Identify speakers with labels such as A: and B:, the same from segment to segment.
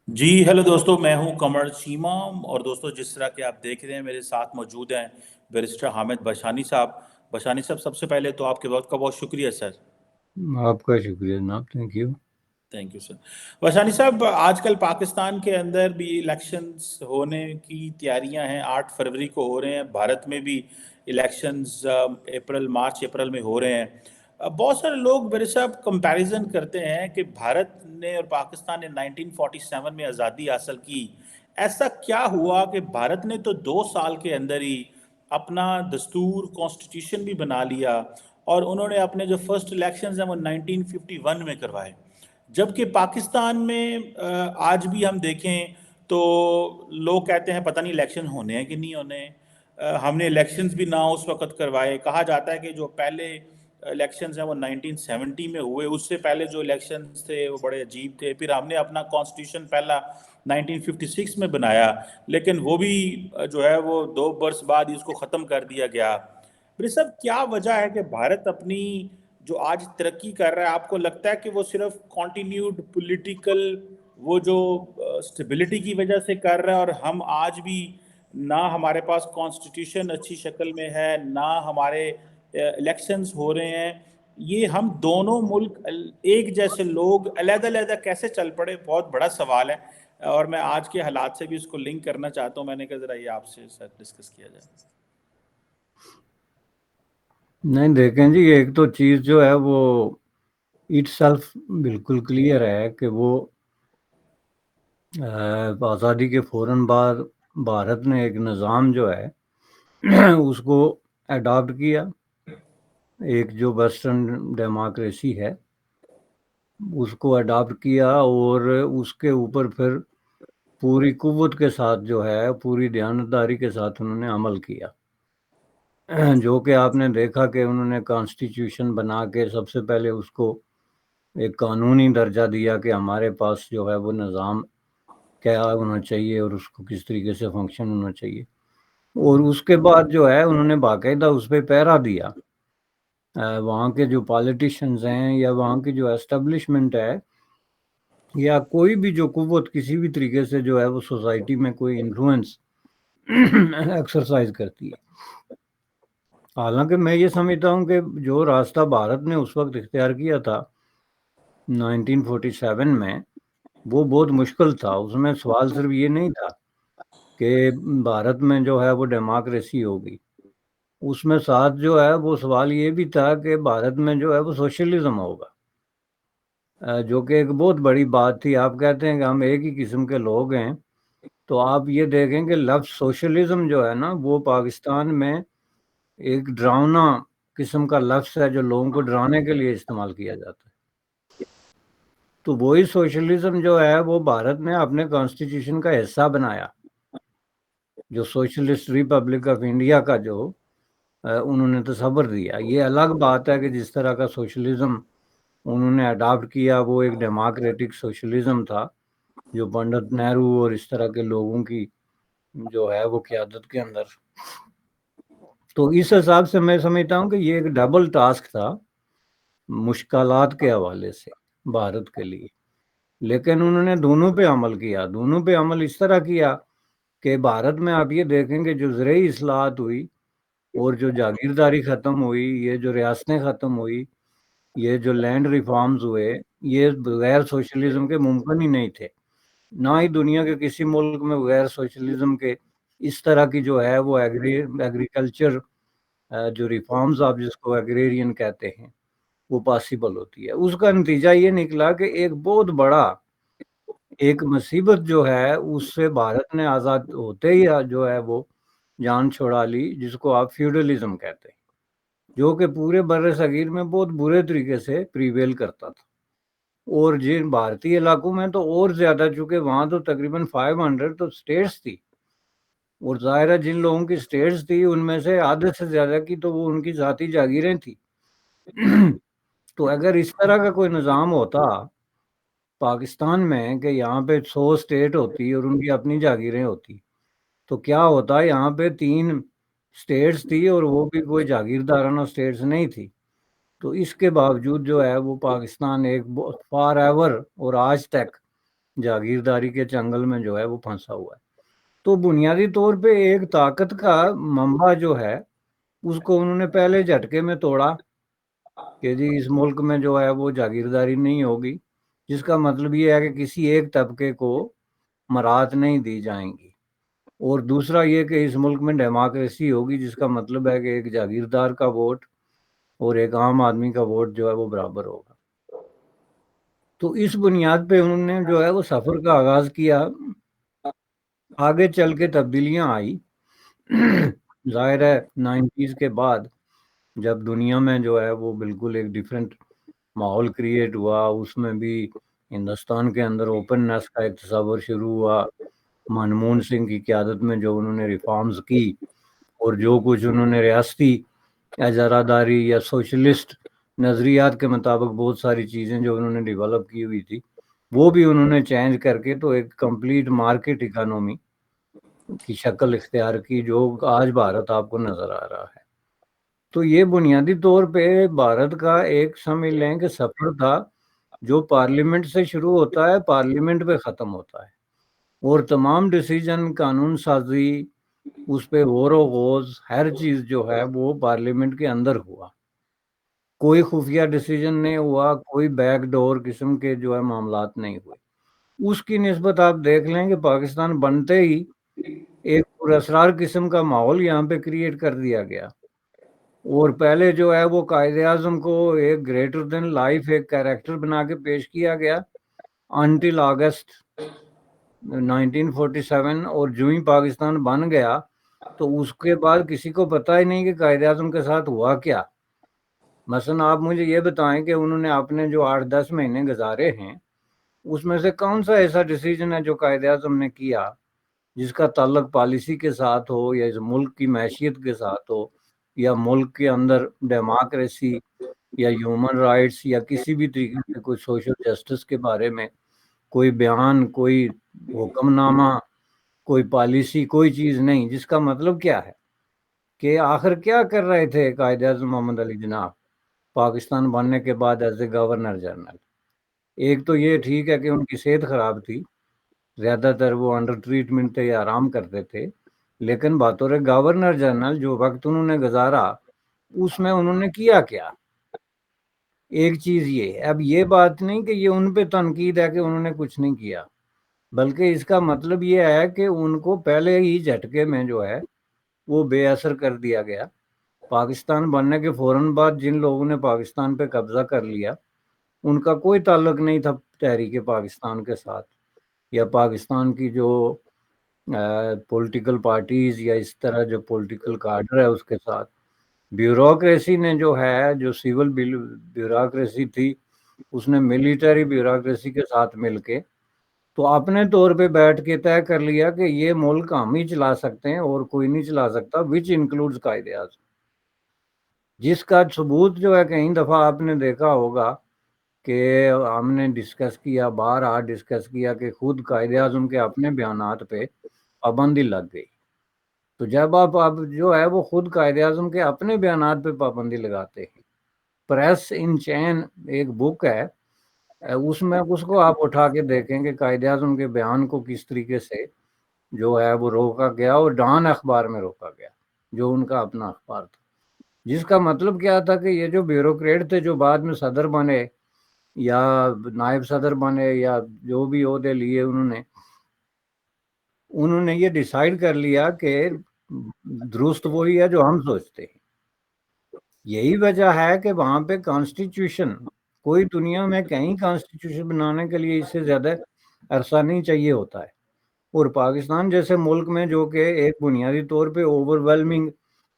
A: جی hello دوستو، میں ہوں کمر چیمہ۔ اور دوستو، جس طرح کہ آپ دیکھ رہے ہیں میرے ساتھ موجود ہیں بیرسٹر حامد بشانی صاحب۔ بشانی صاحب، سب سے پہلے تو آپ کے وقت کا بہت شکریہ سر۔
B: آپ کا شکریہ جناب، thank you.
A: Thank you sir. بشانی صاحب، آج کل پاکستان کے اندر بھی الیکشنز ہونے کی تیاریاں ہیں۔ 8 فروری کو ہو رہے ہیں۔ بھارت میں بھی الیکشنز مارچ اپریل میں ہو رہے ہیں۔ بہت سارے لوگ میرے صاحب کمپیریزن کرتے ہیں کہ بھارت نے اور پاکستان نے 1947 میں آزادی حاصل کی۔ ایسا کیا ہوا کہ بھارت نے تو 2 سال کے اندر ہی اپنا دستور کانسٹیٹیوشن بھی بنا لیا، اور انہوں نے اپنے جو فرسٹ الیکشنز ہیں وہ 1951 میں کروائے، جبکہ پاکستان میں آج بھی ہم دیکھیں تو لوگ کہتے ہیں پتہ نہیں الیکشن ہونے ہیں کہ نہیں ہونے۔ ہم نے الیکشنز بھی نہ اس وقت کروائے۔ کہا جاتا ہے کہ جو پہلے الیکشنز ہیں وہ 1970 میں ہوئے، اس سے پہلے جو الیکشنز تھے وہ بڑے عجیب تھے۔ پھر ہم نے اپنا کانسٹیٹیوشن پہلا 1956 میں بنایا، لیکن وہ بھی جو ہے وہ 2 برس بعد ہی اس کو ختم کر دیا گیا۔ میرے صاحب، کیا وجہ ہے کہ بھارت اپنی جو آج ترقی کر رہا ہے، آپ کو لگتا ہے کہ وہ صرف کانٹینیوڈ پولیٹیکل وہ جو اسٹیبلٹی کی وجہ سے کر رہا ہے، اور ہم آج بھی نہ ہمارے پاس کانسٹیٹیوشن اچھی شکل میں ہے، نہ ہمارے الیکشنز ہو رہے ہیں؟ یہ ہم دونوں ملک ایک جیسے لوگ علیحدہ علیحدہ کیسے چل پڑے؟ بہت بڑا سوال ہے، اور میں آج کے حالات سے بھی اس کو لنک کرنا چاہتا ہوں۔ میں نے کہا ذرا یہ آپ سے سر ڈسکس کیا جائے۔
B: نہیں دیکھیں جی، ایک تو چیز جو ہے وہ اٹ سیلف بالکل کلیئر ہے کہ وہ آزادی کے فوراً بعد بھارت نے ایک نظام جو ہے اس کو اڈاپٹ کیا، ایک جو ویسٹرن ڈیموکریسی ہے اس کو اڈاپٹ کیا، اور اس کے اوپر پھر پوری قوت کے ساتھ جو ہے پوری دیانتداری کے ساتھ انہوں نے عمل کیا، جو کہ آپ نے دیکھا کہ انہوں نے کانسٹیٹیوشن بنا کے سب سے پہلے اس کو ایک قانونی درجہ دیا کہ ہمارے پاس جو ہے وہ نظام کیا ہونا چاہیے اور اس کو کس طریقے سے فنکشن ہونا چاہیے، اور اس کے بعد جو ہے انہوں نے باقاعدہ اس پہ پہرا دیا۔ وہاں کے جو پالیٹیشنز ہیں یا وہاں کی جو اسٹیبلشمنٹ ہے یا کوئی بھی جو قوت کسی بھی طریقے سے جو ہے وہ سوسائٹی میں کوئی انفلوئنس ایکسرسائز کرتی ہے۔ حالانکہ میں یہ سمجھتا ہوں کہ جو راستہ بھارت نے اس وقت اختیار کیا تھا 1947 میں، وہ بہت مشکل تھا۔ اس میں سوال صرف یہ نہیں تھا کہ بھارت میں جو ہے وہ ڈیموکریسی ہوگی، اس میں ساتھ جو ہے وہ سوال یہ بھی تھا کہ بھارت میں جو ہے وہ سوشلزم ہوگا، جو کہ ایک بہت بڑی بات تھی۔ آپ کہتے ہیں کہ ہم ایک ہی قسم کے لوگ ہیں، تو آپ یہ دیکھیں کہ لفظ سوشلزم جو ہے نا وہ پاکستان میں ایک ڈراؤنا قسم کا لفظ ہے جو لوگوں کو ڈرانے کے لیے استعمال کیا جاتا ہے۔ تو وہی سوشلزم جو ہے وہ بھارت نے اپنے کانسٹیٹیوشن کا حصہ بنایا، جو سوشلسٹ ریپبلک آف انڈیا کا جو انہوں نے تصور دیا۔ یہ الگ بات ہے کہ جس طرح کا سوشلزم انہوں نے اڈاپٹ کیا وہ ایک ڈیموکریٹک سوشلزم تھا، جو پنڈت نہرو اور اس طرح کے لوگوں کی جو ہے وہ قیادت کے اندر۔ تو اس حساب سے میں سمجھتا ہوں کہ یہ ایک ڈبل ٹاسک تھا مشکلات کے حوالے سے بھارت کے لیے، لیکن انہوں نے دونوں پہ عمل کیا۔ دونوں پہ عمل اس طرح کیا کہ بھارت میں آپ یہ دیکھیں کہ جو زرعی اصلاحات ہوئی اور جو جاگیرداری ختم ہوئی، یہ جو ریاستیں ختم ہوئی، یہ جو لینڈ ریفارمز ہوئے، یہ بغیر سوشلزم کے ممکن ہی نہیں تھے۔ نہ ہی دنیا کے کسی ملک میں بغیر سوشلزم کے اس طرح کی جو ہے وہ ایگریکلچر جو ریفارمز آپ جس کو ایگریرین کہتے ہیں وہ پاسبل ہوتی ہے۔ اس کا نتیجہ یہ نکلا کہ ایک بہت بڑا ایک مصیبت جو ہے اس سے بھارت نے آزاد ہوتے ہی جو ہے وہ جان چھوڑا لی، جس کو آپ فیوڈلزم کہتے ہیں، جو کہ پورے بر صغیر میں بہت برے طریقے سے پریویل کرتا تھا، اور جن بھارتی علاقوں میں تو اور زیادہ، چونکہ وہاں تو تقریباً 500 تو اسٹیٹس تھی، اور ظاہر ہے جن لوگوں کی اسٹیٹس تھی ان میں سے آدھے سے زیادہ کی تو وہ ان کی ذاتی جاگیریں تھیں۔ تو اگر اس طرح کا کوئی نظام ہوتا پاکستان میں کہ یہاں پہ 100 اسٹیٹ ہوتی اور ان کی اپنی جاگیریں ہوتی، تو کیا ہوتا؟ یہاں پہ 3 اسٹیٹس تھی اور وہ بھی کوئی جاگیردارانہ اسٹیٹس نہیں تھی۔ تو اس کے باوجود جو ہے وہ پاکستان ایک فار ایور اور آج تک جاگیرداری کے چنگل میں جو ہے وہ پھنسا ہوا ہے. تو بنیادی طور پہ ایک طاقت کا منبع جو ہے اس کو انہوں نے پہلے جھٹکے میں توڑا کہ جی اس ملک میں جو ہے وہ جاگیرداری نہیں ہوگی، جس کا مطلب یہ ہے کہ کسی ایک طبقے کو مراعات نہیں دی جائیں گی، اور دوسرا یہ کہ اس ملک میں ڈیموکریسی ہوگی، جس کا مطلب ہے کہ ایک جاگیردار کا ووٹ اور ایک عام آدمی کا ووٹ جو ہے وہ برابر ہوگا. تو اس بنیاد پہ انہوں نے جو ہے وہ سفر کا آغاز کیا. آگے چل کے تبدیلیاں آئی. ظاہر ہے 90s کے بعد جب دنیا میں جو ہے وہ بالکل ایک ڈیفرنٹ ماحول کریٹ ہوا، اس میں بھی ہندوستان کے اندر اوپننس کا ایک تصور شروع ہوا. منموہن سنگھ کی قیادت میں جو انہوں نے ریفارمز کی اور جو کچھ انہوں نے ریاستی اجارہ داری یا سوشلسٹ نظریات کے مطابق بہت ساری چیزیں جو انہوں نے ڈیولپ کی ہوئی تھی وہ بھی انہوں نے چینج کر کے تو ایک کمپلیٹ مارکیٹ اکانومی کی شکل اختیار کی، جو آج بھارت آپ کو نظر آ رہا ہے. تو یہ بنیادی طور پہ بھارت کا ایک سمجھ لیں کہ سفر تھا جو پارلیمنٹ سے شروع ہوتا ہے، پارلیمنٹ پہ ختم ہوتا ہے، اور تمام ڈیسیجن، قانون سازی، اس پہ غور و خوض، ہر چیز جو ہے وہ پارلیمنٹ کے اندر ہوا. کوئی خفیہ ڈیسیجن نہیں ہوا، کوئی بیک ڈور قسم کے جو ہے معاملات نہیں ہوئے. اس کی نسبت آپ دیکھ لیں کہ پاکستان بنتے ہی ایک پراسرار قسم کا ماحول یہاں پہ کریٹ کر دیا گیا، اور پہلے جو ہے وہ قائد اعظم کو ایک گریٹر دین لائف ایک کیریکٹر بنا کے پیش کیا گیا انٹل اگست 1947، اور جو ہی پاکستان بن گیا تو اس کے بعد کسی کو پتہ ہی نہیں کہ قائد اعظم کے ساتھ ہوا کیا. مثلا آپ مجھے یہ بتائیں کہ انہوں نے اپنے جو 8-10 مہینے گزارے ہیں اس میں سے کون سا ایسا ڈیسیجن ہے جو قائد اعظم نے کیا جس کا تعلق پالیسی کے ساتھ ہو، یا اس ملک کی معیشیت کے ساتھ ہو، یا ملک کے اندر ڈیموکریسی یا ہیومن رائٹس یا کسی بھی طریقے سے کوئی سوشل جسٹس کے بارے میں کوئی بیان، کوئی حکم نامہ، کوئی پالیسی، کوئی چیز نہیں. جس کا مطلب کیا ہے کہ آخر کیا کر رہے تھے قائد اعظم محمد علی جناح پاکستان بننے کے بعد ایز اے گورنر جنرل؟ ایک تو یہ ٹھیک ہے کہ ان کی صحت خراب تھی، زیادہ تر وہ انڈر ٹریٹمنٹ تھے یا آرام کرتے تھے، لیکن بطور گورنر جنرل جو وقت انہوں نے گزارا اس میں انہوں نے کیا کیا؟ ایک چیز یہ ہے. اب یہ بات نہیں کہ یہ ان پہ تنقید ہے کہ انہوں نے کچھ نہیں کیا، بلکہ اس کا مطلب یہ ہے کہ ان کو پہلے ہی جھٹکے میں جو ہے وہ بے اثر کر دیا گیا. پاکستان بننے کے فوراً بعد جن لوگوں نے پاکستان پہ قبضہ کر لیا ان کا کوئی تعلق نہیں تھا تحریک پاکستان کے ساتھ یا پاکستان کی جو پولیٹیکل پارٹیز یا اس طرح جو پولیٹیکل کارڈر ہے اس کے ساتھ. بیوروکریسی نے جو ہے، جو سول بیوروکریسی تھی، اس نے ملٹری بیوروکریسی کے ساتھ مل کے تو اپنے طور پہ بیٹھ کے طے کر لیا کہ یہ ملک ہم ہی چلا سکتے ہیں اور کوئی نہیں چلا سکتا، وچ انکلوڈز قائد اعظم. جس کا ثبوت جو ہے کئی دفعہ آپ نے دیکھا ہوگا کہ ہم نے ڈسکس کیا، بارہا ڈسکس کیا کہ خود قائد اعظم کے اپنے بیانات پہ پابندی لگ گئی. تو جب آپ جو ہے وہ خود قائد اعظم کے اپنے بیانات پہ پابندی لگاتے ہیں، پریس ان چین ایک بک ہے، اس میں اس کو آپ اٹھا کے دیکھیں کہ قائد اعظم کے بیان کو کس طریقے سے جو ہے وہ روکا گیا، اور ڈان اخبار میں روکا گیا جو ان کا اپنا اخبار تھا. جس کا مطلب کیا تھا کہ یہ جو بیوروکریٹ تھے جو بعد میں صدر بنے یا نائب صدر بنے یا جو بھی عہدے لیے، انہوں نے یہ ڈیسائیڈ کر لیا کہ درست وہی ہے جو ہم سوچتے ہیں. یہی وجہ ہے کہ وہاں پہ کانسٹیٹیوشن، کوئی دنیا میں کہیں کانسٹیٹیوشن بنانے کے لیے اس سے زیادہ عرصہ نہیں چاہیے ہوتا ہے، اور پاکستان جیسے ملک میں جو کہ ایک بنیادی طور پہ اوور ویلمنگ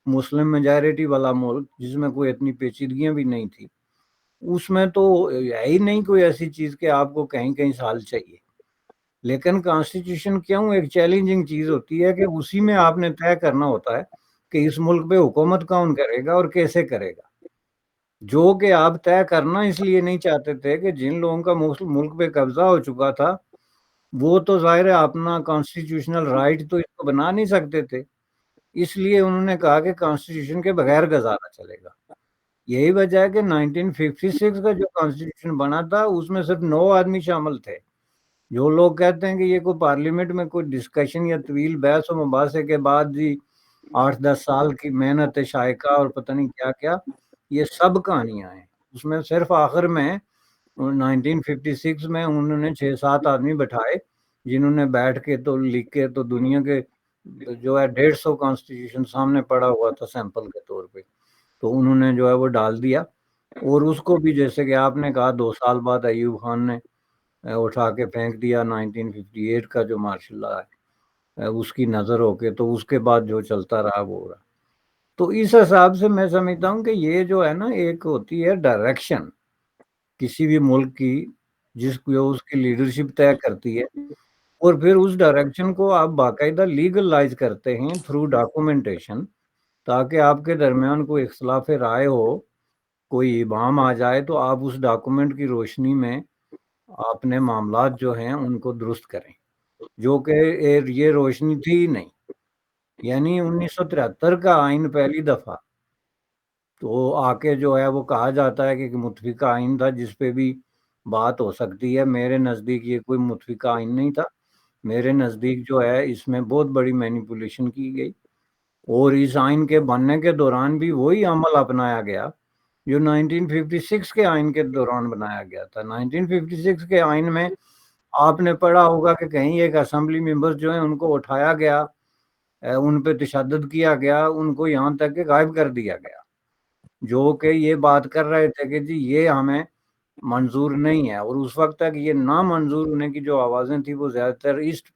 B: مسلم میجارٹی والا ملک جس میں کوئی اتنی پیچیدگیاں بھی نہیں تھی، اس میں تو ہے ہی نہیں کوئی ایسی چیز کہ آپ کو کہیں سال چاہیے. لیکن کانسٹیٹیوشن کیوں ایک چیلنجنگ چیز ہوتی ہے کہ اسی میں آپ نے طے کرنا ہوتا ہے کہ اس ملک پہ حکومت کون کرے گا اور کیسے کرے گا، جو کہ آپ طے کرنا اس لیے نہیں چاہتے تھے کہ جن لوگوں کا ملک پہ قبضہ ہو چکا تھا وہ تو ظاہر ہے اپنا کانسٹیٹیوشنل رائٹ تو اس کو بنا نہیں سکتے تھے، اس لیے انہوں نے کہا کہ کانسٹیٹیوشن کے بغیر گزارا چلے گا. یہی وجہ ہے کہ 1956 کا جو کانسٹیٹیوشن بنا تھا اس میں صرف 9 آدمی شامل تھے، جو لوگ کہتے ہیں کہ یہ کوئی پارلیمنٹ میں کوئی ڈسکشن یا طویل بحث و مباحثے کے بعد جی 8-10 سال کی محنت شائقہ اور پتہ نہیں کیا کیا، یہ سب کہانیاں ہیں. اس میں صرف آخر میں 1956 میں انہوں نے 6-7 آدمی بٹھائے جنہوں نے بیٹھ کے تو لکھ کے تو دنیا کے جو ہے 150 کانسٹیٹیوشن سامنے پڑا ہوا تھا سیمپل کے طور پہ، تو انہوں نے جو ہے وہ ڈال دیا. اور اس کو بھی جیسے کہ آپ نے کہا 2 سال بعد ایوب خان نے اٹھا کے پھینک دیا 1958 کا جو مارشل لا ہے اس کی نظر ہو کے، تو اس کے بعد جو چلتا رہا وہ ہو رہا. تو اس حساب سے میں سمجھتا ہوں کہ یہ جو ہے نا ایک ہوتی ہے ڈائریکشن کسی بھی ملک کی جس کو اس کی لیڈرشپ طے کرتی ہے، اور پھر اس ڈائریکشن کو آپ باقاعدہ لیگلائز کرتے ہیں تھرو ڈاکومنٹیشن، تاکہ آپ کے درمیان کوئی اختلاف رائے ہو، کوئی ابہام آ جائے تو آپ اس ڈاکومنٹ کی روشنی میں اپنے معاملات جو ہیں ان کو درست کریں، جو کہ یہ روشنی تھی ہی نہیں. یعنی 1973 کا آئین پہلی دفعہ تو آ کے جو ہے وہ کہا جاتا ہے کہ متفقہ آئین تھا جس پہ بھی بات ہو سکتی ہے. میرے نزدیک یہ کوئی متفقہ آئین نہیں تھا. میرے نزدیک جو ہے اس میں بہت بڑی مینیپولیشن کی گئی، اور اس آئین کے بننے کے دوران بھی وہی عمل اپنایا گیا جو 1956 کے آئین کے دوران بنایا گیا تھا. 1956 کے آئین میں آپ نے پڑھا ہوگا کہ کہیں ایک اسمبلی ممبرز جو ہیں ان کو اٹھایا گیا، ان پہ تشدد کیا گیا، ان کو یہاں تک کہ غائب کر دیا گیا، جو کہ یہ بات کر رہے تھے کہ جی یہ ہمیں منظور نہیں ہے. اور اس وقت تک یہ نامنظور ہونے کی جو آوازیں تھیں وہ زیادہ تر ایسٹ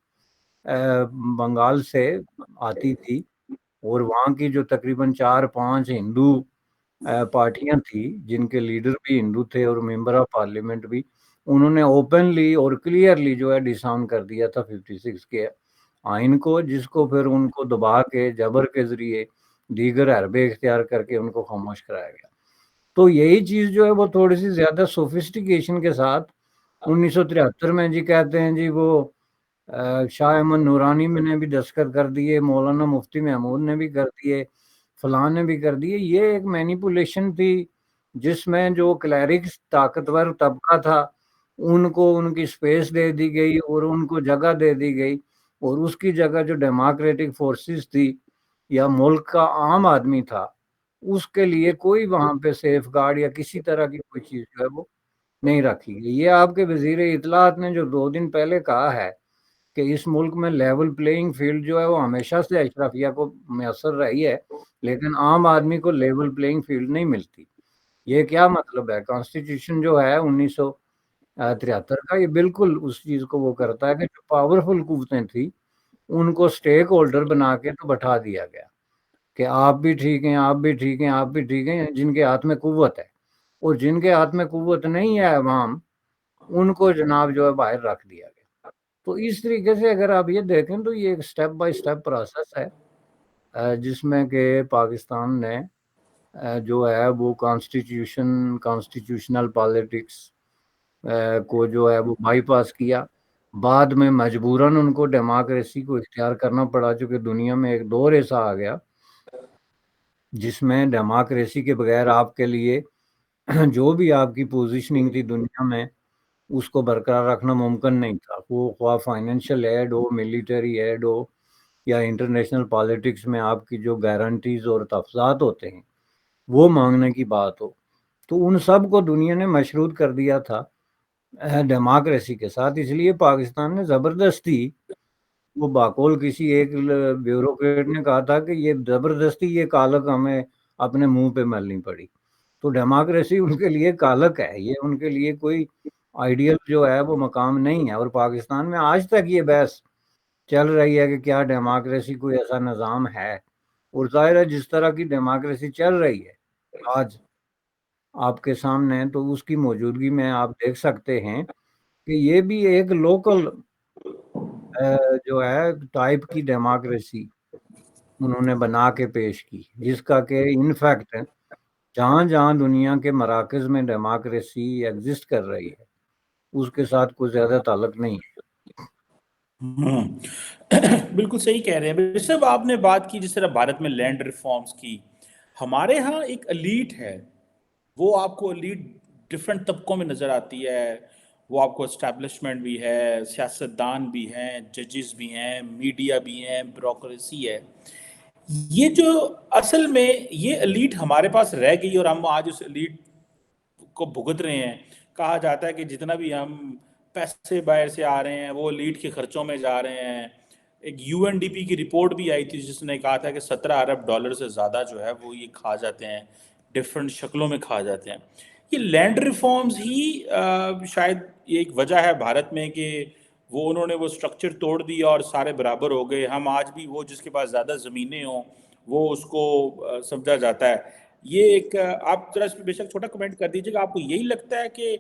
B: بنگال سے آتی تھی، اور وہاں کی جو تقریباً 4-5 ہندو پارٹیاں تھیں جن کے لیڈر بھی ہندو تھے اور ممبر آف پارلیمنٹ بھی، انہوں نے اوپنلی اور کلیئرلی جو ہے ڈساؤن کر دیا تھا 56 کے آئین کو، جس کو پھر ان کو دبا کے جبر کے ذریعے دیگر حربے اختیار کر کے ان کو خاموش کرایا گیا. تو یہی چیز جو ہے وہ تھوڑی سی زیادہ سوفسٹیکیشن کے ساتھ 1973 میں جی کہتے ہیں جی وہ شاہ احمد نورانی میں نے بھی دستخط کر دیے، مولانا مفتی محمود نے بھی کر دیے، فلاں نے بھی کر دیے. یہ ایک مینیپولیشن تھی جس میں جو کلیرکس طاقتور طبقہ تھا ان کو ان کی سپیس دے دی گئی اور ان کو جگہ دے دی گئی، اور اس کی جگہ جو ڈیموکریٹک فورسز تھی یا ملک کا عام آدمی تھا اس کے لیے کوئی وہاں پہ سیف گارڈ یا کسی طرح کی کوئی چیز جو ہے وہ نہیں رکھی گئی. یہ آپ کے وزیر اطلاعات نے جو 2 دن پہلے کہا ہے کہ اس ملک میں لیول پلینگ فیلڈ جو ہے وہ ہمیشہ سے اشرافیہ کو میسر رہی ہے، لیکن عام آدمی کو لیول پلینگ فیلڈ نہیں ملتی. یہ کیا مطلب ہے؟ کانسٹیٹیوشن جو ہے 1973 کا یہ بالکل اس چیز کو وہ کرتا ہے کہ جو پاورفل قوتیں تھیں ان کو سٹیک ہولڈر بنا کے تو بٹھا دیا گیا کہ آپ بھی ٹھیک ہیں، آپ بھی ٹھیک ہیں، آپ بھی ٹھیک ہیں، جن کے ہاتھ میں قوت ہے. اور جن کے ہاتھ میں قوت نہیں ہے عوام، ان کو جناب جو ہے باہر رکھ دیا گیا. تو اس طریقے سے اگر آپ یہ دیکھیں تو یہ ایک سٹیپ بائی سٹیپ پروسیس ہے جس میں کہ پاکستان نے جو ہے وہ کانسٹیٹیوشنل پالیٹکس کو جو ہے وہ بائی پاس کیا. بعد میں مجبوراً ان کو ڈیموکریسی کو اختیار کرنا پڑا، چونکہ دنیا میں ایک دور ایسا آ گیا جس میں ڈیموکریسی کے بغیر آپ کے لیے جو بھی آپ کی پوزیشننگ تھی دنیا میں اس کو برقرار رکھنا ممکن نہیں تھا. وہ خواہ فائنینشیل ایڈ ہو، ملٹری ایڈ ہو، یا انٹرنیشنل پالیٹکس میں آپ کی جو گارنٹیز اور تحفظات ہوتے ہیں وہ مانگنے کی بات ہو، تو ان سب کو دنیا نے مشروط کر دیا تھا ڈیموکریسی کے ساتھ. اس لیے پاکستان نے زبردستی، وہ باقول کسی ایک بیوروکریٹ نے کہا تھا کہ یہ زبردستی یہ کالک ہمیں اپنے منہ پہ ملنی پڑی. تو ڈیموکریسی ان کے لیے کالک ہے، یہ ان کے لیے کوئی آئیڈیل جو ہے وہ مقام نہیں ہے. اور پاکستان میں آج تک یہ بحث چل رہی ہے کہ کیا ڈیموکریسی کوئی ایسا نظام ہے. اور ظاہر ہے جس طرح کی ڈیموکریسی چل رہی ہے آج آپ کے سامنے، تو اس کی موجودگی میں آپ دیکھ سکتے ہیں کہ یہ بھی ایک لوکل جو ہے ٹائپ کی ڈیموکریسی انہوں نے بنا کے پیش کی، جس کا کہ انفیکٹ جہاں جہاں دنیا کے مراکز میں ڈیموکریسی ایگزسٹ کر رہی ہے اس کے ساتھ کوئی زیادہ تعلق نہیں ہے.
A: بالکل صحیح کہہ رہے ہیں صاحب. آپ نے بات کی جس طرح بھارت میں لینڈ ریفارمز کی، ہمارے ہاں ایک الیٹ ہے، وہ آپ کو الیٹ ڈفرینٹ طبقوں میں نظر آتی ہے، وہ آپ کو اسٹیبلشمنٹ بھی ہے، سیاستدان بھی ہیں، ججز بھی ہیں، میڈیا بھی ہیں، بیوروکریسی ہے. یہ جو اصل میں یہ ایلیٹ ہمارے پاس رہ گئی اور ہم آج اس ایلیٹ کو بھگت رہے ہیں. کہا جاتا ہے کہ جتنا بھی ہم پیسے باہر سے آ رہے ہیں وہ لیڈ کے خرچوں میں جا رہے ہیں. ایک یو این ڈی پی کی رپورٹ بھی آئی تھی جس نے کہا تھا کہ 17 ارب ڈالر سے زیادہ جو ہے وہ یہ کھا جاتے ہیں، ڈفرینٹ شکلوں میں کھا جاتے ہیں. یہ لینڈ ریفارمز ہی شاید یہ ایک وجہ ہے بھارت میں کہ وہ انہوں نے وہ سٹرکچر توڑ دیا اور سارے برابر ہو گئے. ہم آج بھی وہ جس کے پاس زیادہ زمینیں ہوں وہ اس کو سمجھا جاتا ہے. یہ ایک آپ ذرا اس پہ بے شک چھوٹا کمنٹ کر دیجیے گا، آپ کو یہی لگتا ہے کہ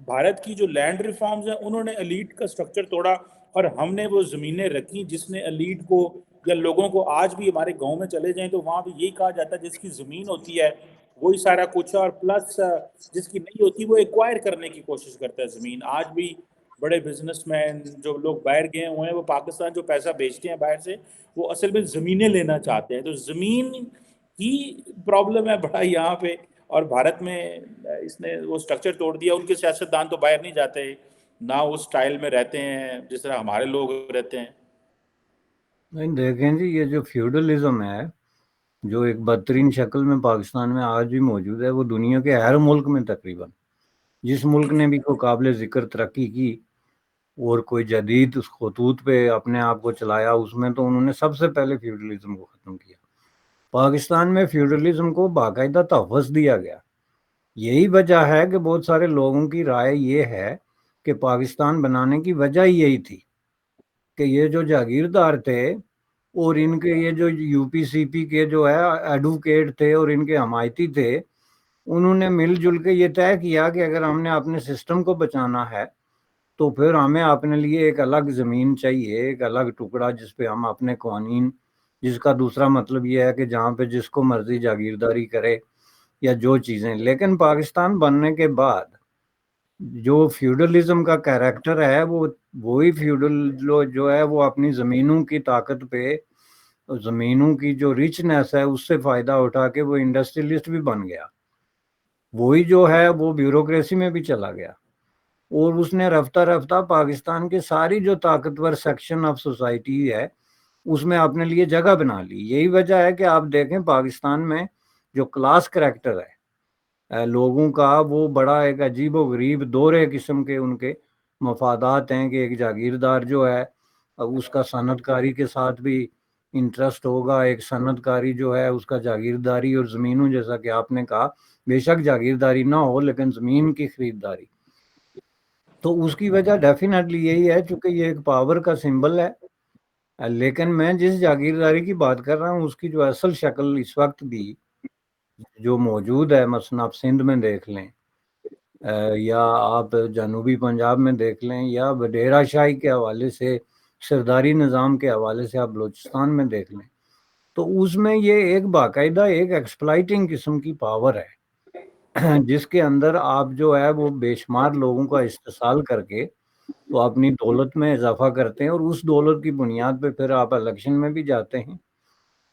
A: بھارت کی جو لینڈ ریفارمز ہیں انہوں نے ایلیٹ کا سٹرکچر توڑا اور ہم نے وہ زمینیں رکھی جس نے ایلیٹ کو یا لوگوں کو، آج بھی ہمارے گاؤں میں چلے جائیں تو وہاں بھی یہی کہا جاتا ہے جس کی زمین ہوتی ہے وہی سارا کچھ ہے، اور پلس جس کی نہیں ہوتی وہ ایکوائر کرنے کی کوشش کرتا ہے زمین. آج بھی بڑے بزنس مین جو لوگ باہر گئے ہوئے ہیں وہ پاکستان جو پیسہ بیچتے ہیں باہر سے وہ اصل میں زمینیں لینا چاہتے ہیں. تو زمین کی پرابلم ہے بڑا یہاں پہ، اور بھارت میں اس نے وہ سٹرکچر توڑ دیا. ان کے سیاستدان تو باہر نہیں جاتے، نہ اس سٹائل میں رہتے ہیں جس طرح ہمارے لوگ رہتے ہیں.
B: نہیں دیکھیں جی، یہ جو فیوڈلزم ہے جو ایک بدترین شکل میں پاکستان میں آج بھی موجود ہے، وہ دنیا کے ہر ملک میں تقریباً جس ملک نے بھی کوئی قابل ذکر ترقی کی اور کوئی جدید اس خطوط پہ اپنے آپ کو چلایا، اس میں تو انہوں نے سب سے پہلے فیوڈلزم کو ختم کیا. پاکستان میں فیوڈلزم کو باقاعدہ تحفظ دیا گیا. یہی وجہ ہے کہ بہت سارے لوگوں کی رائے یہ ہے کہ پاکستان بنانے کی وجہ یہی تھی کہ یہ جو جاگیردار تھے اور ان کے یہ جو یو پی سی پی کے جو ہے ایڈوکیٹ تھے اور ان کے حمایتی تھے، انہوں نے مل جل کے یہ طے کیا کہ اگر ہم نے اپنے سسٹم کو بچانا ہے تو پھر ہمیں اپنے لیے ایک الگ زمین چاہیے، ایک الگ ٹکڑا جس پہ ہم اپنے قوانین، جس کا دوسرا مطلب یہ ہے کہ جہاں پہ جس کو مرضی جاگیرداری کرے یا جو چیزیں. لیکن پاکستان بننے کے بعد جو فیوڈلزم کا کیریکٹر ہے وہ وہی فیوڈل جو ہے وہ اپنی زمینوں کی طاقت پہ، زمینوں کی جو ریچنیس ہے اس سے فائدہ اٹھا کے وہ انڈسٹریلسٹ بھی بن گیا. وہی جو ہے وہ بیوروکریسی میں بھی چلا گیا اور اس نے رفتہ رفتہ پاکستان کے ساری جو طاقتور سیکشن آف سوسائٹی ہے اس میں اپنے لیے جگہ بنا لی. یہی وجہ ہے کہ آپ دیکھیں پاکستان میں جو کلاس کریکٹر ہے لوگوں کا، وہ بڑا ایک عجیب و غریب دورے قسم کے ان کے مفادات ہیں کہ ایک جاگیردار جو ہے اس کا صنعت کاری کے ساتھ بھی انٹرسٹ ہوگا، ایک صنعت کاری جو ہے اس کا جاگیرداری اور زمینوں، جیسا کہ آپ نے کہا بے شک جاگیرداری نہ ہو لیکن زمین کی خریداری. تو اس کی وجہ ڈیفینیٹلی یہی ہے چونکہ یہ ایک پاور کا سمبل ہے. لیکن میں جس جاگیرداری کی بات کر رہا ہوں اس کی جو اصل شکل اس وقت بھی جو موجود ہے، مثلا آپ سندھ میں دیکھ لیں یا آپ جنوبی پنجاب میں دیکھ لیں یا وڈیرا شاہی کے حوالے سے، سرداری نظام کے حوالے سے آپ بلوچستان میں دیکھ لیں، تو اس میں یہ ایک باقاعدہ ایک ایکسپلائٹنگ قسم کی پاور ہے جس کے اندر آپ جو ہے وہ بے شمار لوگوں کا استحصال کر کے تو اپنی دولت میں اضافہ کرتے ہیں، اور اس دولت کی بنیاد پہ پھر آپ الیکشن میں بھی جاتے ہیں،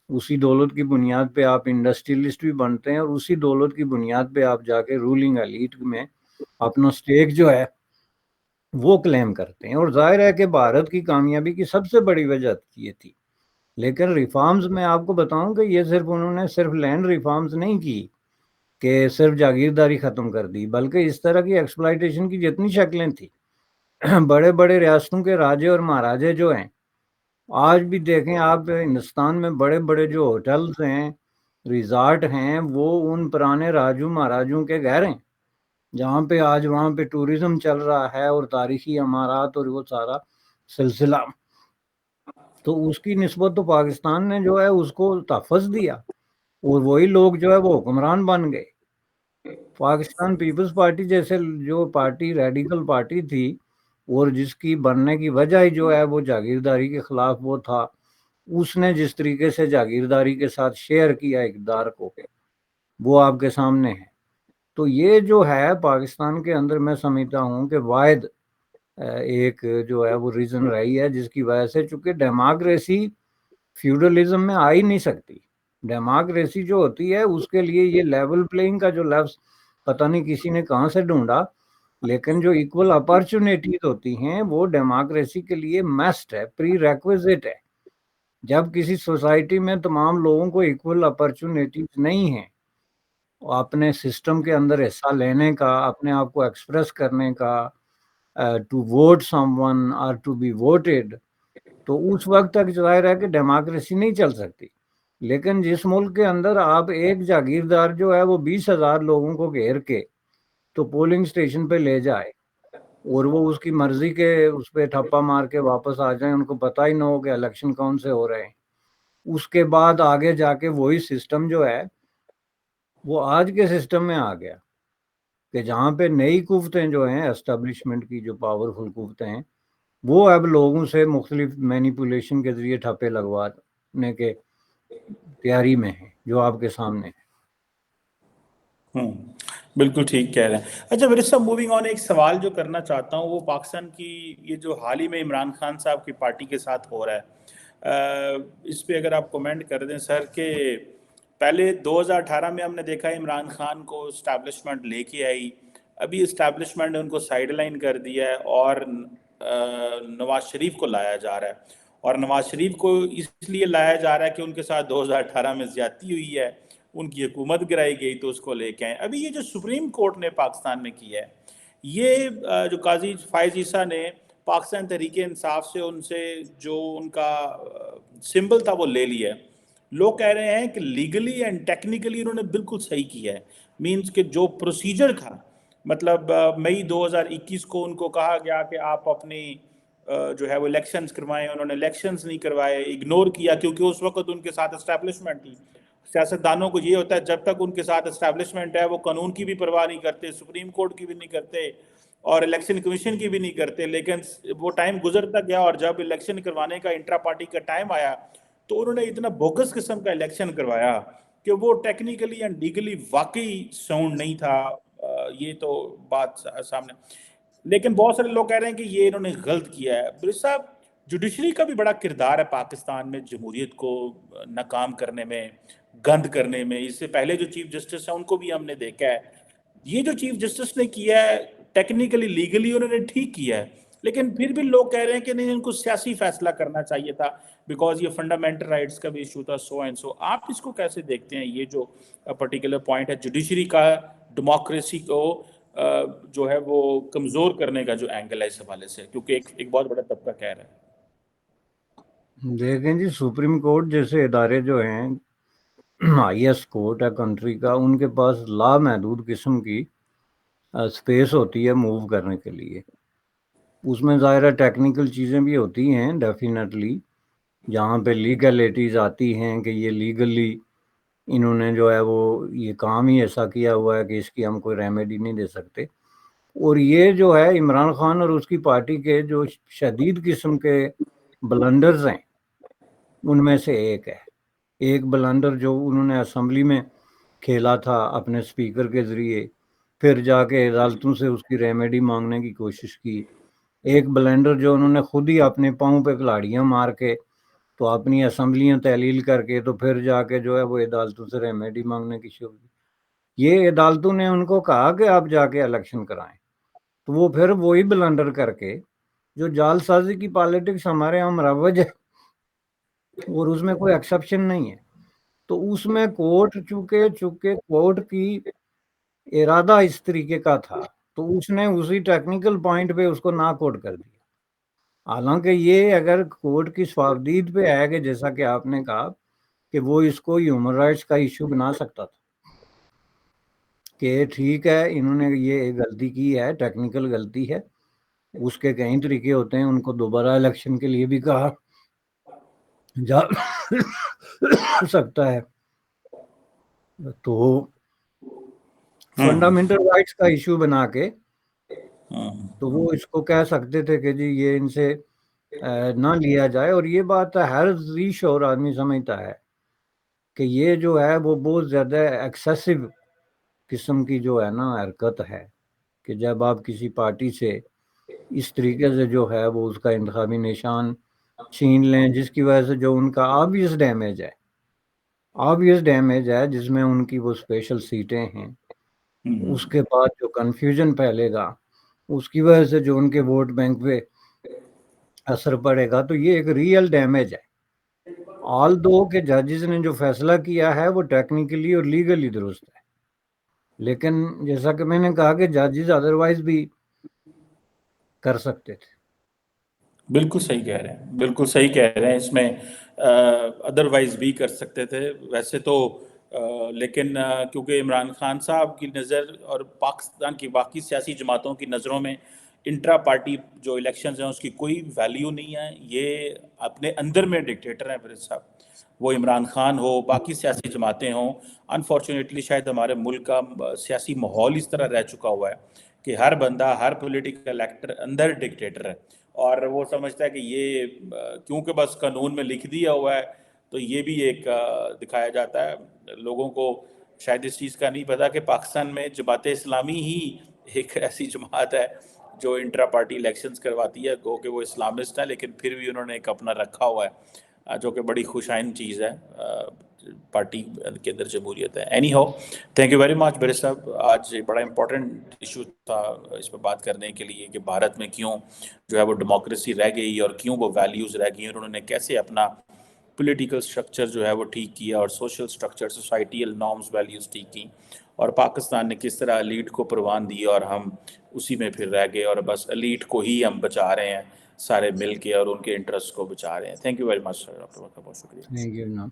B: اسی دولت کی بنیاد پہ آپ انڈسٹریلسٹ بھی بنتے ہیں، اور اسی دولت کی بنیاد پہ آپ جا کے رولنگ ایلیٹ میں اپنا سٹیک جو ہے وہ کلیم کرتے ہیں. اور ظاہر ہے کہ بھارت کی کامیابی کی سب سے بڑی وجہ یہ تھی. لیکن ریفارمز میں آپ کو بتاؤں کہ یہ صرف انہوں نے صرف لینڈ ریفارمز نہیں کی کہ صرف جاگیرداری ختم کر دی، بلکہ اس طرح کی ایکسپلائٹیشن کی جتنی شکلیں تھیں، بڑے بڑے ریاستوں کے راجے اور مہاراجے جو ہیں، آج بھی دیکھیں آپ ہندوستان میں بڑے بڑے جو ہوٹلز ہیں، ریزارٹ ہیں، وہ ان پرانے راجوں مہاراجوں کے گھر ہیں جہاں پہ آج وہاں پہ ٹورزم چل رہا ہے اور تاریخی عمارات اور وہ سارا سلسلہ. تو اس کی نسبت تو پاکستان نے جو ہے اس کو تحفظ دیا اور وہی لوگ جو ہے وہ حکمران بن گئے. پاکستان پیپلز پارٹی جیسے جو پارٹی ریڈیکل پارٹی تھی اور جس کی بننے کی وجہ ہی جو ہے وہ جاگیرداری کے خلاف وہ تھا، اس نے جس طریقے سے جاگیرداری کے ساتھ شیئر کیا اقتدار کو وہ آپ کے سامنے ہے. تو یہ جو ہے پاکستان کے اندر میں سمجھتا ہوں کہ واحد ایک جو ہے وہ ریزن رہی ہے جس کی وجہ سے، چونکہ ڈیموکریسی فیوڈلزم میں آ ہی نہیں سکتی. ڈیموکریسی جو ہوتی ہے اس کے لیے یہ لیول پلینگ کا جو لفظ پتہ نہیں کسی نے کہاں سے ڈھونڈا، لیکن جو ایکول اپارچونیٹیز ہوتی ہیں وہ ڈیموکریسی کے لیے مسٹ ہے، پری ریکویزٹ ہے۔ جب کسی سوسائٹی میں تمام لوگوں کو ایکول اپارچونیٹیز نہیں ہیں اپنے سسٹم کے اندر حصہ لینے کا، اپنے آپ کو ایکسپریس کرنے کا، ٹو ووٹ سم ون اور ٹو بی ووٹیڈ، تو اس وقت تک ظاہر ہے کہ ڈیموکریسی نہیں چل سکتی۔ لیکن جس ملک کے اندر آپ ایک جاگیردار جو ہے وہ 20,000 لوگوں کو گھیر کے تو پولنگ اسٹیشن پہ لے جائے اور وہ اس کی مرضی کے اس پہ ٹھپا مار کے واپس آ جائیں، ان کو پتہ ہی نہ ہو کہ الیکشن کون سے ہو رہے ہیں، اس کے بعد آگے جا کے وہی سسٹم جو ہے وہ آج کے سسٹم میں آ گیا کہ جہاں پہ نئی قوتیں جو ہیں اسٹیبلشمنٹ کی جو پاورفل قوتیں ہیں وہ اب لوگوں سے مختلف مینیپولیشن کے ذریعے ٹھپے لگوانے کے تیاری میں ہیں جو آپ کے سامنے ہے۔
A: بالکل ٹھیک کہہ رہے ہیں۔ اچھا میرے صاحب، موونگ آن، ایک سوال جو کرنا چاہتا ہوں وہ پاکستان کی یہ جو حال ہی میں عمران خان صاحب کی پارٹی کے ساتھ ہو رہا ہے، اس پہ اگر آپ کومنٹ کر دیں سر، کہ پہلے 2018 میں ہم نے دیکھا عمران خان کو اسٹیبلشمنٹ لے کے آئی، ابھی اسٹیبلشمنٹ نے ان کو سائیڈ لائن کر دیا ہے اور نواز شریف کو لایا جا رہا ہے، اور نواز شریف کو اس لیے لایا جا رہا ہے کہ ان کے ساتھ 2018 میں زیادتی ہوئی ہے، ان کی حکومت گرائی گئی تو اس کو لے کے آئے۔ ابھی یہ جو سپریم کورٹ نے پاکستان میں کیا ہے، یہ جو قاضی فائز عیسیٰ نے پاکستان تحریک انصاف سے ان سے جو ان کا سمبل تھا وہ لے لیا ہے۔ لوگ کہہ رہے ہیں کہ لیگلی اینڈ ٹیکنیکلی انہوں نے بالکل صحیح کیا ہے، مینز کہ جو پروسیجر تھا، مطلب مئی 2021 کو ان کو کہا گیا کہ آپ اپنی جو ہے وہ الیکشنز کروائیں، انہوں نے الیکشنز نہیں کروائے، اگنور کیا، کیونکہ اس وقت ان کے ساتھ اسٹیبلشمنٹ تھی۔ سیاستدانوں کو یہ ہوتا ہے جب تک ان کے ساتھ اسٹیبلشمنٹ ہے وہ قانون کی بھی پرواہ نہیں کرتے، سپریم کورٹ کی بھی نہیں کرتے اور الیکشن کمیشن کی بھی نہیں کرتے، لیکن وہ ٹائم گزرتا گیا اور جب الیکشن کروانے کا انٹرا پارٹی کا ٹائم آیا تو انہوں نے اتنا بوگس قسم کا الیکشن کروایا کہ وہ ٹیکنیکلی اینڈ لیگلی واقعی ساؤنڈ نہیں تھا۔ یہ تو بات سامنے، لیکن بہت سارے لوگ کہہ رہے ہیں کہ یہ انہوں نے غلط کیا ہے۔ برس صاحب، جوڈیشری کا بھی بڑا کردار ہے پاکستان میں جمہوریت کو ناکام کرنے میں، گند کرنے میں۔ اس سے پہلے جو چیف جسٹس ہیں ان کو بھی ہم نے دیکھا ہے، یہ جو چیف جسٹس نے کیا ہے ٹیکنیکلی لیگلی انہوں نے ٹھیک کیا ہے، لیکن پھر بھی لوگ کہہ رہے ہیں کہ نہیں، ان کو سیاسی فیصلہ کرنا چاہیے تھا، بیکاز یہ فنڈامنٹل رائٹس کا بھی ایشو تھا، سو اینڈ سو۔ آپ اس کو کیسے دیکھتے ہیں، یہ جو پرٹیکولر پوائنٹ ہے جوڈیشری کا ڈیموکریسی کو جو ہے وہ کمزور کرنے کا جو اینگل ہے اس حوالے سے، کیونکہ ایک بہت بڑا طبقہ کہہ رہا ہے؟
B: دیکھیں جی، سپریم کورٹ جیسے ادارے جو ہیں، ہائیسٹ کورٹ ہے کنٹری کا، ان کے پاس لامحدود قسم کی اسپیس ہوتی ہے موو کرنے کے لیے۔ اس میں ظاہر ٹیکنیکل چیزیں بھی ہوتی ہیں ڈیفینیٹلی، جہاں پہ لیگلٹیز آتی ہیں کہ یہ لیگلی انہوں نے جو ہے وہ یہ کام ہی ایسا کیا ہوا ہے کہ اس کی ہم کوئی ریمیڈی نہیں دے سکتے۔ اور یہ جو ہے عمران خان اور اس کی پارٹی کے جو شدید قسم کے بلنڈرز ہیں ان میں سے ایک بلنڈر جو انہوں نے اسمبلی میں کھیلا تھا اپنے سپیکر کے ذریعے، پھر جا کے عدالتوں سے اس کی ریمیڈی مانگنے کی کوشش کی، ایک بلنڈر جو انہوں نے خود ہی اپنے پاؤں پہ کلاڑیاں مار کے تو اپنی اسمبلیاں تحلیل کر کے تو پھر جا کے جو ہے وہ عدالتوں سے ریمیڈی مانگنے کی شروع کی۔ یہ عدالتوں نے ان کو کہا کہ آپ جا کے الیکشن کرائیں، تو وہ پھر وہی بلنڈر کر کے جو جال سازی کی پالیٹکس ہمارے یہاں مروج ہے اور اس میں کوئی ایکسیپشن نہیں ہے، تو اس میں کورٹ چونکہ کورٹ کی ارادہ اس طریقے کا تھا تو اس نے اسی ٹیکنیکل پوائنٹ پہ اس کو نا کوٹ کر دیا۔ حالانکہ یہ اگر کورٹ کی صوابدید پہ آئے گا، جیسا کہ آپ نے کہا کہ وہ اس کو ہیومن رائٹس کا ایشو بنا سکتا تھا کہ ٹھیک ہے انہوں نے یہ غلطی کی ہے، ٹیکنیکل غلطی ہے، اس کے کئی طریقے ہوتے ہیں، ان کو دوبارہ الیکشن کے لیے بھی کہا جا سکتا ہے، تو فنڈامنٹل رائٹس کا ایشو بنا کے تو وہ اس کو کہہ سکتے تھے کہ جی یہ ان سے نہ لیا جائے۔ اور یہ بات ہر ذی شعور آدمی سمجھتا ہے کہ یہ جو ہے وہ بہت زیادہ ایکسیسو قسم کی جو ہے نا حرکت ہے کہ جب آپ کسی پارٹی سے اس طریقے سے جو ہے وہ اس کا انتخابی نشان چھین لیں، جس کی وجہ سے جو ان کا آبویس ڈیمیج ہے جس میں ان کی وہ اسپیشل سیٹیں ہیں، اس کے بعد جو کنفیوژن پھیلے گا اس کی وجہ سے جو ان کے ووٹ بینک پہ اثر پڑے گا، تو یہ ایک ریئل ڈیمیج ہے۔ آل دو کہ ججز نے جو فیصلہ کیا ہے وہ ٹیکنیکلی اور لیگلی درست ہے، لیکن جیسا کہ میں نے کہا کہ ججز ادروائز بھی کر سکتے تھے۔
A: بالکل صحیح کہہ رہے ہیں، بالکل صحیح کہہ رہے ہیں، اس میں ادروائز بھی کر سکتے تھے ویسے تو، لیکن کیونکہ عمران خان صاحب کی نظر اور پاکستان کی باقی سیاسی جماعتوں کی نظروں میں انٹرا پارٹی جو الیکشنز ہیں اس کی کوئی ویلیو نہیں ہے، یہ اپنے اندر میں ڈکٹیٹر ہیں فیروز صاحب، وہ عمران خان ہو، باقی سیاسی جماعتیں ہوں۔ انفارچونیٹلی شاید ہمارے ملک کا سیاسی ماحول اس طرح رہ چکا ہوا ہے کہ ہر بندہ، ہر پولیٹیکل ایکٹر اندر ڈکٹیٹر ہے، اور وہ سمجھتا ہے کہ یہ کیونکہ بس قانون میں لکھ دیا ہوا ہے تو یہ بھی ایک دکھایا جاتا ہے لوگوں کو۔ شاید اس چیز کا نہیں پتا کہ پاکستان میں جماعت اسلامی ہی ایک ایسی جماعت ہے جو انٹرا پارٹی الیکشنز کرواتی ہے، گو کہ وہ اسلامسٹ ہیں لیکن پھر بھی انہوں نے ایک اپنا رکھا ہوا ہے، جو کہ بڑی خوشائن چیز ہے پارٹی کے اندر جمہوریت ہے۔ Any who, thank you very much بڑے صاحب، آج بڑا امپورٹنٹ ایشو تھا اس پہ بات کرنے کے لیے کہ بھارت میں کیوں جو ہے وہ ڈیموکریسی رہ گئی اور کیوں وہ ویلیوز رہ گئی، اور انہوں نے کیسے اپنا پولیٹیکل سٹرکچر جو ہے وہ ٹھیک کیا اور social structure, societal norms, values ٹھیک کی، اور پاکستان نے کس طرح ایلیٹ کو پروان دی اور ہم اسی میں پھر رہ گئے اور بس ایلیٹ کو ہی ہم بچا رہے ہیں سارے مل کے اور ان کے انٹرسٹ کو بچا رہے ہیں۔ تھینک یو ویری مچ سر، آپ کا بہت شکریہ۔
B: تھینک یو جناب۔